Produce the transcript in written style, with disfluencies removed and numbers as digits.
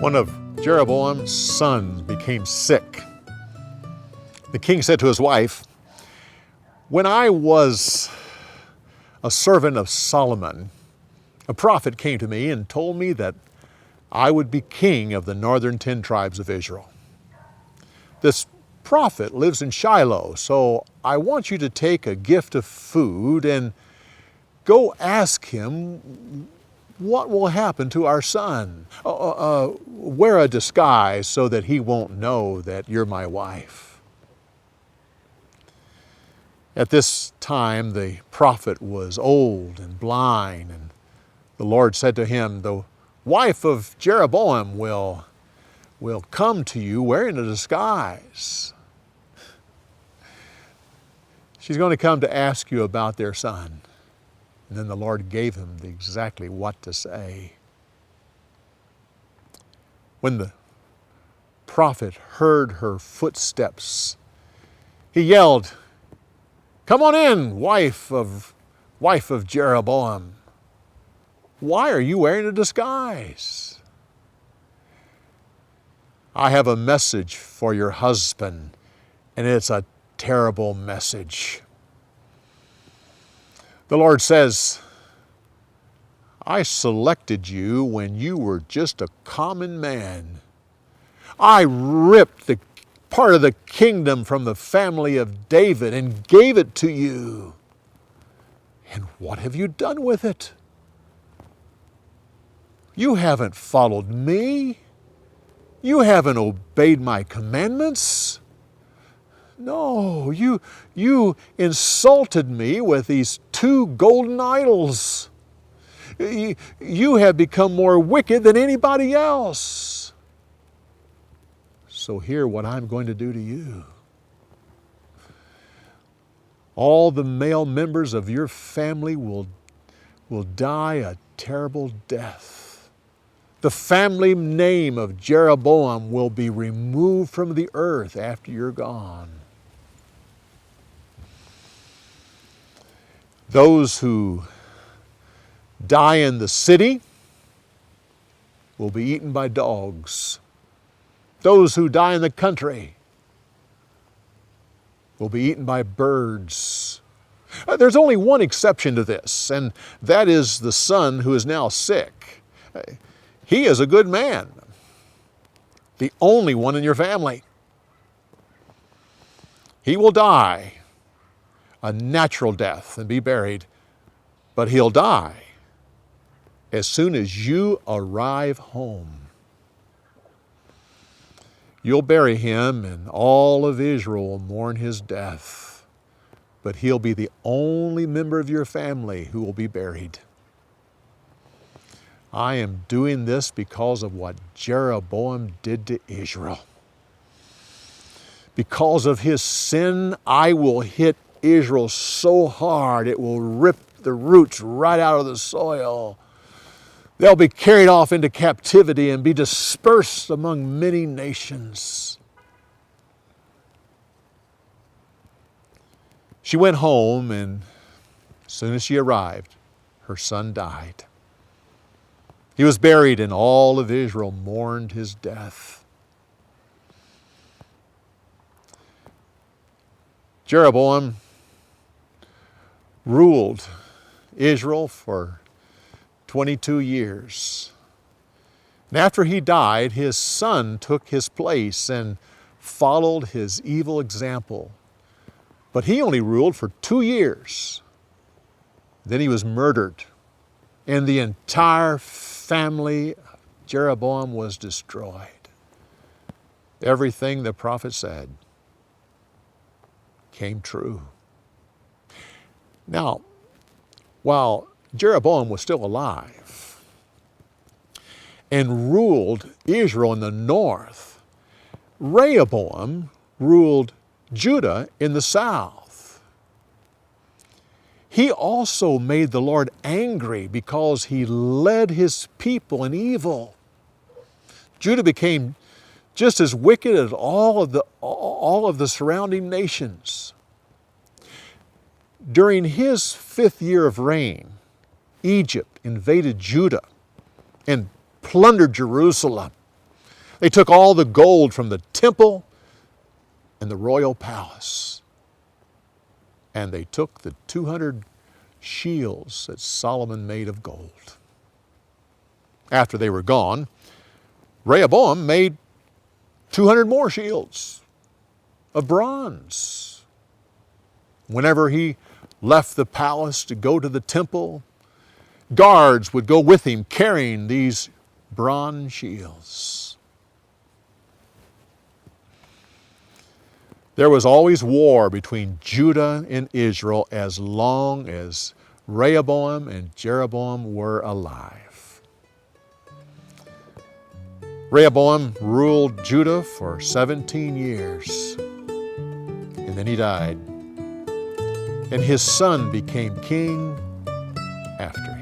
One of Jeroboam's sons became sick. The king said to his wife, "When I was a servant of Solomon, a prophet came to me and told me that I would be king of the northern 10 tribes of Israel. This prophet lives in Shiloh, so I want you to take a gift of food and go ask him what will happen to our son. Wear a disguise so that he won't know that you're my wife." At this time, the prophet was old and blind, and the Lord said to him, "The wife of Jeroboam will come to you wearing a disguise. She's going to come to ask you about their son." And then the Lord gave him exactly what to say. When the prophet heard her footsteps, he yelled, "Come on in, wife of Jeroboam. Why are you wearing a disguise? I have a message for your husband, and it's a terrible message. The Lord says, I selected you when you were just a common man. I ripped the part of the kingdom from the family of David and gave it to you. And what have you done with it? You haven't followed me. You haven't obeyed my commandments. No, you insulted me with these 2 golden idols. You have become more wicked than anybody else. So hear what I'm going to do to you. All the male members of your family will die a terrible death. The family name of Jeroboam will be removed from the earth after you're gone. Those who die in the city will be eaten by dogs. Those who die in the country will be eaten by birds." There's only one exception to this, and that is the son who is now sick. He is a good man, the only one in your family. He will die a natural death and be buried, but he'll die as soon as you arrive home. You'll bury him, and all of Israel will mourn his death, but he'll be the only member of your family who will be buried. I am doing this because of what Jeroboam did to Israel. Because of his sin, I will hit Israel so hard it will rip the roots right out of the soil. They'll be carried off into captivity and be dispersed among many nations. She went home, and as soon as she arrived, her son died. He was buried, and all of Israel mourned his death. Jeroboam ruled Israel for 22 years. And after he died, his son took his place and followed his evil example. But he only ruled for 2 years. Then he was murdered, and the entire family of Jeroboam was destroyed. Everything the prophet said came true. Now, while Jeroboam was still alive and ruled Israel in the north, Rehoboam ruled Judah in the south. He also made the Lord angry because he led his people in evil. Judah became just as wicked as all of the surrounding nations. During his 5th year of reign, Egypt invaded Judah and plundered Jerusalem. They took all the gold from the temple and the royal palace. And they took the 200 shields that Solomon made of gold. After they were gone, Rehoboam made 200 more shields of bronze. Whenever he left the palace to go to the temple, guards would go with him carrying these bronze shields. There was always war between Judah and Israel as long as Rehoboam and Jeroboam were alive. Rehoboam ruled Judah for 17 years, and then he died. And his son became king after him.